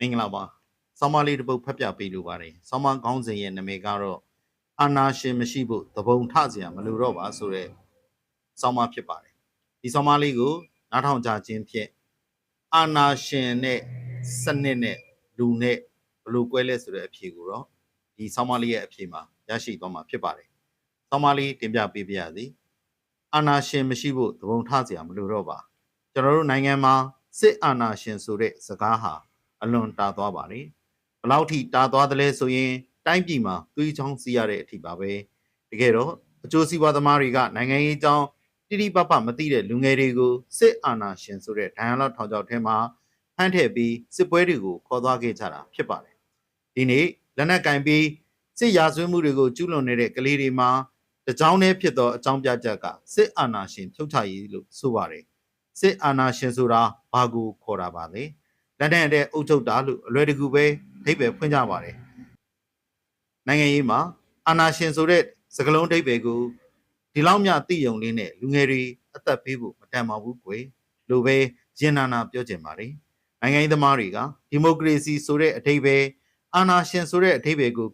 မင်္ဂလာပါဆောင်းပါးလေးတစ်ပုဒ်ဖတ်ပြပေးလိုပါတယ်ဆောင်းပါးခေါင်းစဉ်ရဲ့နာမည်ကတော့အာနာရှင်မရှိဖို့သဘုံထစရာမလိုတော့ပါဆိုတဲ့ဆောင်းပါးဖြစ်ပါတယ်ဒီဆောင်းပါးလေးကိုနားထောင်ကြခြင်းဖြင့်အာနာရှင်နဲ့စနစ်နဲ့လူနဲ့ဘယ်လိုကွဲလဲဆိုတဲ့အဖြေကိုတော့ဒီဆောင်းပါးလေးရဲ့အဖြေမှာရရှိသွားမှာဖြစ်ပါတယ်ဆောင်းပါးလေးတင်ပြပေးပါရစေအာနာရှင်မရှိဖို့သဘုံထစရာမလိုတော့ပါကျွန်တော်တို့နိုင်ငံမှာစစ်အာဏာရှင်ဆိုတဲ့စကားဟာအလွန်တာသွားပါတယ်ဘလောက်ထိတာသွားတယ်လဲဆိုရင်တိုင်းပြည်မှာသွေးချောင်းစီးရတဲ့အထိပါပဲတကယ်တော့အကျိုးစီးပွားသမားတွေကနိုင်ငံရေးအကြောင်းတိတိပပမသိတဲ့လူငယ်တွေကိုစစ်အာဏာရှင်ဆိုတဲ့ဒိုင်ယာလော့ထောင်ချောက်ထဲမှာဖမ်းထည့်ပြီးစစ်ပွဲတွေကိုခေါ်သွားခဲ့ကြတာဖြစ်ပါတယ်ဒီနေ့လက်နက်ကင်ပြီးစစ်ရာဇဝတ်မှုတွေကိုကျူးလွန်နေတဲ့ကလေးတွေမှာတကြောင်တည်းဖြစ်သောအကြောင်းပြချက်ကစစ်အာဏာရှင်ဖြုတ်ချရေးလို့ဆိုပါတယ်စစ်အာဏာရှင်ဆိုတာဘာကိုခေါ်တာပါလဲလက်နက်တဲ့အုပ်ချုပ်တာလို့အလွယ်တကူပဲအဓိပ္ပာယ်ဖွင့်ကြပါတယ်နိုင်ငံရေးမှာအာဏာရှင်ဆိုတဲ့စကားလုံးအဓိပ္ပာယ်ကိုဒီလောက်မြသိယုံလေးနဲ့လူငယ်တွေအသက်ပေးဖို့မတန်ပါဘူးကွယ်လို့ပဲရင်နာနာပြောချင်ပါတယ်နိုင်ငံရေးသမားတွေကဒီမိုကရေစီဆိုတဲ့အဓိပ္ပာယ်အာဏာရှင်ဆိုတဲ့အဓိပ္ပာယ်ကို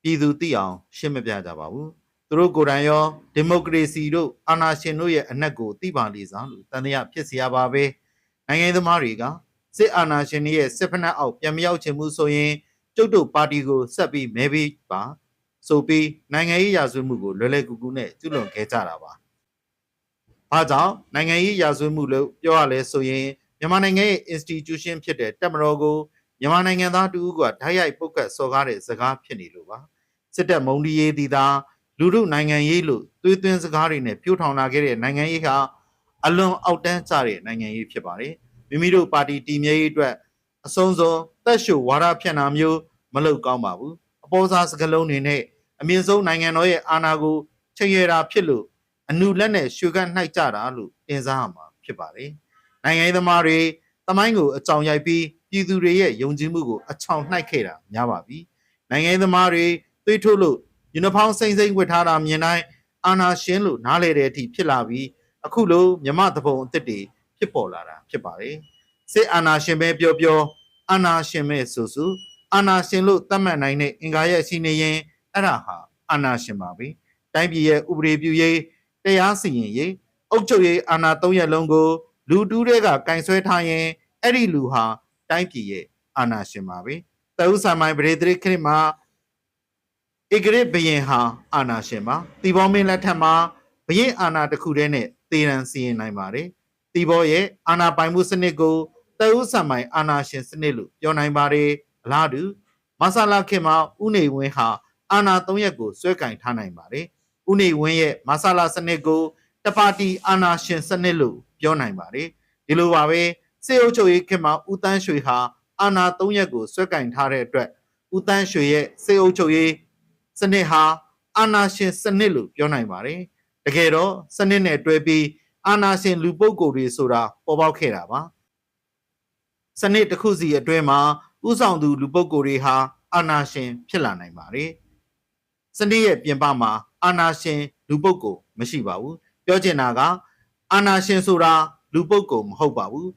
ပြည်သူသိအောင်ရှင်းမပြကြပါဘူးသူတို့ကိုယ်တိုင်ရောဒီမိုကရေစီတို့အာဏာရှင်တို့ရဲ့အနက်ကိုသိပါလိမ့်စားလို့တန်တရားဖြစ်เสียပါပဲနိုင်ငံရေးသမားတွေကစစ်အာဏာရှင်ရဲ့စစ်ဖက်နှက်အောက်ပြန်မရောက်ချင်မှုဆိုရင်ကျုပ်တို့ပါတီကိုဆက်ပြီးမဲပေးပါဆိုပြီးနိုင်ငံရေးရာဇဝတ်မှုကိုလွယ်လွယ်ကူကူနဲ့ကျူးလွန်ခဲ့ကြတာပါ။ဘာကြောင့်နိုင်ငံရေးရာဇဝတ်မှုလို့ပြောရလဲဆိုရင်မြန်မာနိုင်ငံရဲ့ institution ဖြစ်တဲ့တပ်မတော်ကိုမြန်မာနိုင်ငံသားတူဦးကဓာတ်ရိုက်ပုတ်ကတ်စော်ကားတဲ့စကားဖြစ်နေလို့ပါ။စစ်တပ်မုံဒီရေးတီသာလူထုနိုင်ငံရေးလို့သွေးသွင်းစကားတွေနဲ့ပြိုးထောင်လာခဲ့တဲ့နိုင်ငံရေးဟာအလွန်အောက်တန်းကျတဲ့နိုင်ငံရေးဖြစ်ပါတယ်။မိမိတို့ပါတီတည်မြဲရေးအတွက်အဆုံးစွန်တက်ရှို့ဝါဒဖြန့်တာမျိုးမလုပ်ကောင်းပါဘူးအပေါ်စားစကလုံးတွေနဲ့အမြင့်ဆုံးနိုင်ငံတော်ရဲ့အာဏာကိုချိန်ရတာဖြစ်လို့အနုလက်နဲ့ရွှေကနှိုက်ကြတာလို့တင်စားရမှာဖြစ်ပါတယ်နိုင်ငံရေးသမားတွေတမိုင်းကိုအကြောင်ရိုက်ပြီးပြည်သူတွေရဲ့ယုံကြည်မှုကိုအချောင်နှိုက်ခဲ့တာများပါပြီနိုင်ငံရေးသမားတွေသွေးထုတ်လို့ယူနီဖောင်းစိမ့်စိမ့်ဝတ်ထားတာမြင်တိုင်းအာဏာရှင်လို့နားလေတဲ့အထိဖြစ်လာပြီးအခုလိုမြမသဘုံအသစ်တွေဖြစ်ပေါ်လာတာဖြစ်ပါတယ်စစ်အာဏာရှင်ပဲပြောပြောအာဏာရှင်ပဲဆိုစုအာဏာရှင်လို့သတ်မှတ်နိုင်တဲ့အင်္ဂါရဲ့ရှိနေရင်အဲ့ဒါဟာအာဏာရှင်ပါပဲတိုင်းပြည်ရဲ့ဥပဒေပြုရေးတရားစီရင်ရေးအုပ်ချုပ်ရေးအာဏာ၃ရပ်လုံးကိုလူတူးတွေကကင်ဆွဲထားရင်အဲ့ဒီလူဟာတိုင်းပြည်ရဲ့အာဏာရှင်ပါပဲတအုပ်ဆံမိုင်းပရိသေခရစ်မှာဧကရစ်ဘရင်ဟာအာဏာရှင်ပါတီဘောမင်းလက်ထက်မှာဘရင်အာဏာတစ်ခုတည်းနဲ့တည်ရန်စီရင်နိုင်ပါတယ်တီဘောရဲ့အာဏာပိုင်မှုစနစ်ကိုတအုပ်ဆံမိုင်းအာဏာရှင်စနစ်လို့ပြောနိုင်ပါတယ်အလားတူမဆလာခင်မှာဥနေဝင်းဟာအာဏာ၃ရပ်ကိုဆွဲကင်ထားနိုင်ပါတယ်ဥနေဝင်းရဲ့မဆလာစနစ်ကိုတပါတီအာဏာရှင်စနစ်လို့ပြောနိုင်ပါတယ်ဒီလိုပါပဲစေအုပ်ချုပ်ရေးခင်မှာဦးတန်းရွှေဟာအာဏာ၃ရပ်ကိုဆွဲကင်ထားတဲ့အတွက်ဦးတန်းရွှေရဲ့စေအုပ်ချုပ်ရေးစနစ်ဟာအာဏာရှင်စနစ်လို့ပြောနိုင်ပါတယ်တကယ်တော့စနစ်နဲ့တွဲပြီးအာဏာရှင်လူပုဂ္ဂိုလ်တွေဆိုတာပေါ်ပေါက်ခဲ့တာပါစနစ်တစ်ခုစီအတွင်းမှာဥဆောင်သူလူပုဂ္ဂိုလ်တွေဟာအာဏာရှင်ဖြစ်လာနိုင်ပါတယ်စနစ်ရဲ့ပြင်ပမှာအာဏာရှင်လူပုဂ္ဂိုလ်မရှိပါဘူးပြောချင်တာကအာဏာရှင်ဆိုတာလူပုဂ္ဂိုလ်မဟုတ်ပါဘူး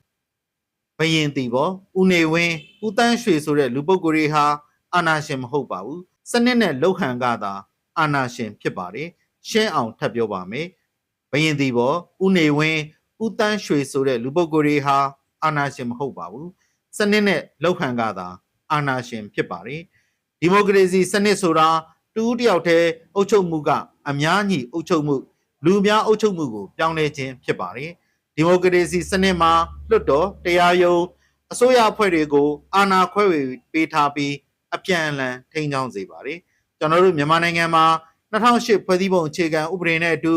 ဘယင်တီဘောဦးနေဝင်းဦးတန်းရွှေဆိုတဲ့လူပုဂ္ဂိုလ်တွေဟာအာဏာရှင်မဟုတ်ပါဘူးစနစ်နဲ့လှုပ်ဟန်ကသာအာဏာရှင်ဖြစ်ပါတယ်ရှင်းအောင်ထပ်ပြောပါမယ်ဘယင်တီဘောဦးနေဝင်းဦးတန်းရွှေဆိုတဲ့လူပုဂ္ဂိုလ်တွေဟာအာဏာရှင်မဟုတ်ပါဘူးစနစ်နဲ့လှုပ်ဟန်ကသာအာဏာရှင်ဖြစ်ပါတယ်ဒီမိုကရေစီစနစ်ဆိုတာတူးတယောက်တည်းအုပ်ချုပ်မှုကအများကြီးအုပ်ချုပ်မှုလူများအုပ်ချုပ်မှုကိုပြောင်းလဲခြင်းဖြစ်ပါတယ်ဒီမိုကရေစီစနစ်မှာလွတ်တော်တရားရုံးအစိုးရအဖွဲ့တွေကိုအာဏာခွဲဝေပေးထားပြီးအပြန်အလှန်ထိန်းချောင်းစေပါတယ်ကျွန်တော်တို့မြန်မာနိုင်ငံမှာ2008ဖွဲ့စည်းပုံအခြေခံဥပဒေနဲ့အတူ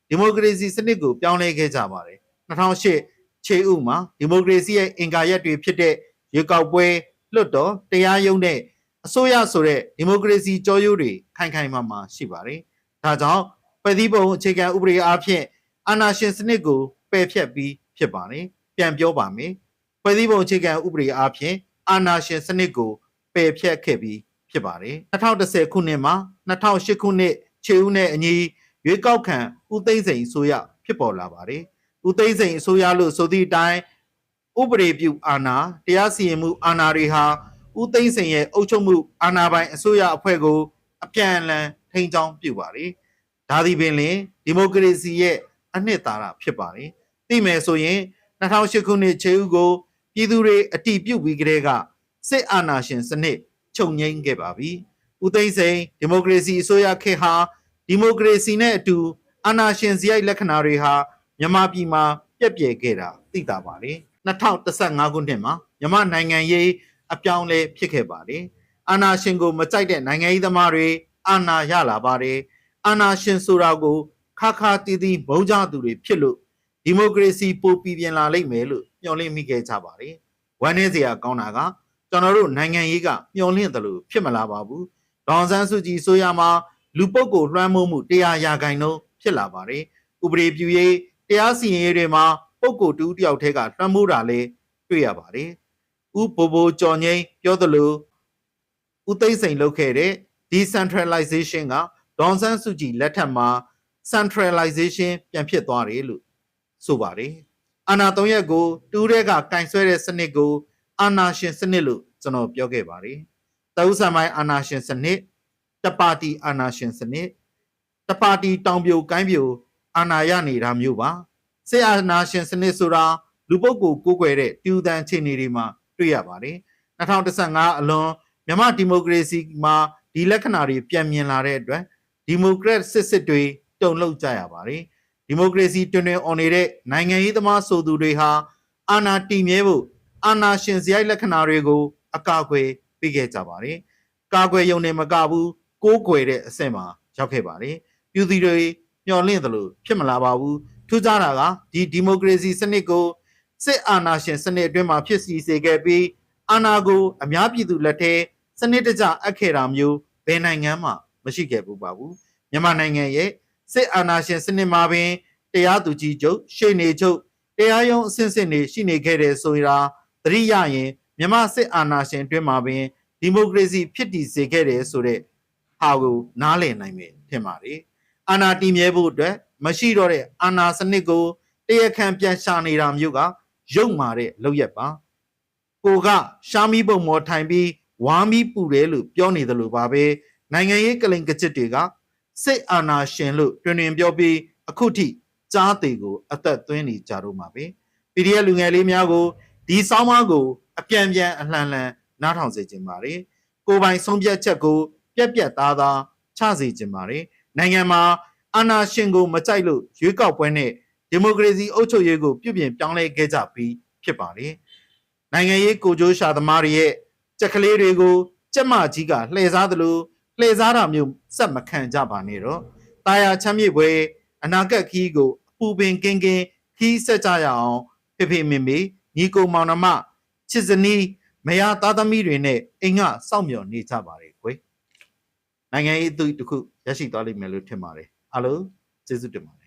ဒီမိုကရေစီစနစ်ကိုပြောင်းလဲခဲ့ကြပါတယ်2008ခြေဥမှာဒီမိုကရေစီရဲ့အင်္ဂါရပ်တွေဖြစ်တဲ့ရွေးကောက်ပွဲလွတ်တော်တရားရုံးနဲ့အစိုးရဆိုတဲ့ဒီမိုကရေစီကြောရိုးတွေခိုင်ခိုင်မာမာရှိပါတယ်ဒါကြောင့်ဖွဲ့စည်းပုံအခြေခံဥပဒေအားဖြင့်အာဏာရှင်စနစ်ကိုပယ်ဖျက်ပြီးဖြစ်ပါတယ်ပြန်ပြောပါမယ်ဖွဲ့စည်းပုံအခြေခံဥပဒေအားဖြင့်အာဏာရှင်စနစ်ကိုပယ်ဖျက်ခဲ့ပြီးဖြစ်ပါတယ်2010ခုနှစ်မှာ2008ခုနှစ်ခြေဦးနဲ့အညီရွေးကောက်ခံဦးသိန်းစိန်အစိုးရဖြစ်ပေါ်လာပါတယ်ဦးသိန်းစိန်အစိုးရလို့ဆိုသည့်အတိုင်း ဥပဒေပြုအာဏာတရားစီရင်မှုအာဏာတွေဟာဦးသိန်းစိန်ရဲ့အုပ်ချုပ်မှုအာဏာပိုင်အစိုးရအဖွဲ့ကိုအပြန်အလှန်ထိန်းချောင်းပြုပါတယ်။ဒါသည်ပင်လင်ဒီမိုကရေစီရဲ့အနှစ်သာရဖြစ်ပါတယ်။သိမယ်ဆိုရင်2008ခုနှစ်ခြေဥကိုပြည်သူတွေအတိပြုပြီးကတည်းကစစ်အာဏာရှင်စနစ်ချုပ်ငြိမ်းခဲ့ပါပြီ။ဦးသိန်းစိန်ဒီမိုကရေစီအစိုးရခေတ်ဟာဒီမိုကရေစီနဲ့အတူအာဏာရှင်စရိုက်လက္ခဏာတွေဟာမြန်မာပြည်မှာပြက်ပြယ်ခဲ့တာသိတာပါလေ2015ခုနှစ်မှာမြန်မာနိုင်ငံရေးအပြောင်းလဲဖြစ်ခဲ့ပါတယ်အာဏာရှင်ကိုမကြိုက်တဲ့နိုင်ငံရေးသမားတွေအာဏာရလာပါတယ်အာဏာရှင်ဆိုတာကိုခါခါတီးတီးမုန်းကြသူတွေဖြစ်လို့ဒီမိုကရေစီပိုပြည်ပြန်လာလိမ့်မယ်လို့မျှော်လင့်မိခဲ့ကြပါတယ်ဝမ်းနည်းစရာကောင်းတာကကျွန်တော်တို့နိုင်ငံရေးကမျှော်လင့်တယ်လို့ဖြစ်မလာပါဘူးဒေါန်ဆန်းစုကြည်ဆိုရမှာလူပုဂ္ဂိုလ်လွှမ်းမိုးမှု100%ဖြစ်လာပါတယ်ဥပဒေပြုရေးတရားစီရင်ရေးတွေမှာပုဂ္ဂိုလ်တူတယောက်တည်းကလွှမ်းမိုးတာလည်းတွေ့ရပါတယ်ဥဘိုကျော်ငိမ့်ပြောသလိုဦးသိန်းစိန်လုပ်ခဲ့တဲ့ decentralization ကဒေါန်ဆန်းစုကြည်လက်ထက်မှာ centralization ပြန်ဖြစ်သွားတယ်လို့ဆိုပါတယ်အာဏာ၃ရက်ကိုတူးတဲ့ကကင်ဆွဲတဲ့စနစ်ကိုအာဏာရှင်စနစ်လို့ကျွန်တော်ပြောခဲ့ပါတယ်တအုပ်ဆံပိုင်းအာဏာရှင်စနစ်တပါတီအာဏာရှင်စနစ်တပါတီတောင်ပြိုကိုင်းပြိုအာဏာရနေတာမျိုးပါစစ်အာဏာရှင်စနစ်ဆိုတာလူပုဂ္ဂိုလ်ကိုးကွယ်တဲ့တူတန်အခြေအနေတွေမှာတွေ့ရပါတယ်2015အလွန်မြန်မာဒီမိုကရေစီမှာဒီလက္ခဏာတွေပြန်မြင်လာတဲ့အတွက်ဒီမိုကရက်စစ်တွေတုံ့လောက်ကြရပါတယ်ဒီမိုကရေစီတွင်အော်နေတဲ့နိုင်ငံရေးသမားဆိုသူတွေဟာအာဏာတည်မြဲဖို့အာဏာရှင်စရိုက်လက္ခဏာတွေကိုအကာအကွယ်ပေးခဲ့ကြပါတယ်ကာကွယ်ရုံနဲ့မကဘူးကိုးကွယ်တဲ့အဆင့်မှာရောက်ခဲ့ပါတယ်ပြည်သူတွေမျှော်လင့်တယ်လို့ဖြစ်မလာပါဘူးထူးခြားတာကဒီမိုကရေစီစနစ်ကိုစစ်အာဏာရှင်စနစ်အတွင်းမှာဖြစ်စီစေခဲ့ပြီးအာဏာကိုအများပြည်သူလက်ထဲစနစ်တကျအပ်ခဲ့တာမျိုးဘယ်နိုင်ငံမှမရှိခဲ့ဘူးပါဘူးမြန်မာနိုင်ငံရဲ့စစ်အာဏာရှင်စနစ်မှာပင်တရားသူကြီးချုပ်ရှေ့နေချုပ်တရားရုံးအဆင့်ဆင့်တွေရှိနေခဲ့တယ်ဆိုရာသတိရရင်မြန်မာစစ်အာဏာရှင်အတွင်းမှာပင်ဒီမိုကရေစီဖြစ်တည်စေခဲ့တယ်ဆိုတဲ့ဟာကိုနားလည်နိုင်မယ်ထင်ပါတယ်အာဏာတည်မြဲဖို့အတွက်မရှိတော့တဲ့အာဏာစနစ်ကိုတရားခံပြန်ရှာနေတာမျိုးကရုပ်မာတဲ့လောက်ရက်ပါကိုကရှာမီပုံမော်ထိုင်ပြီးဝါမီပူတယ်လို့ပြောနေတယ်လို့ပါပဲနိုင်ငံရေးကလိန်ကကြစ်တွေကစစ်အာဏာရှင်လို့တွင်ပြောပြီးအခုထိကြားသေးကိုအသက်သွင်းနေကြတော့မှာပဲ PDF လူငယ်လေးများကိုဒီဆောင်းပါးကိုအပြန်အလှန်နားထောင်စေချင်ပါတယ်ကိုယ်ပိုင်ဆုံးဖြတ်ချက်ကိုပြက်သားချစေချင်ပါတယ်နိုင်ငံမှာအာဏာရှင်ကိုမကြိုက်လို့ရွေးကောက်ပွဲနဲ့ဒီမိုကရေစီအုပ်ချုပ်ရေးကိုပြုပြင်ပြောင်းလဲခဲ့ကြပြီးဖြစ်ပါတယ်နိုင်ငံရေးကိုကြိုးရှာသမားတွေရဲ့ကြက်ကလေးတွေကိုကြက်မကြီးကလှည့်စားသလိုလှည့်စားတာမျိုးစက်မခံကြပါနဲ့တော့တာယာချမ်းမြေပွဲအနာဂတ်ခီးကိုအပူပင်ကင်းခီးဆက်ကြရအောင်ဖေမေညီကိုမောင်နှမချစ်စနီးမယားသားသမီးတွေနဲ့အိမ်ကစောင့်မျှော်နေကြပါတယ်ကွယ်နိုင်ငံရေးအသစ်တစ်ခုရရှိသွားလိမ့်မယ်လို့ထင်ပါတယ်အားလုံးကျေးဇူးတင်ပါတယ်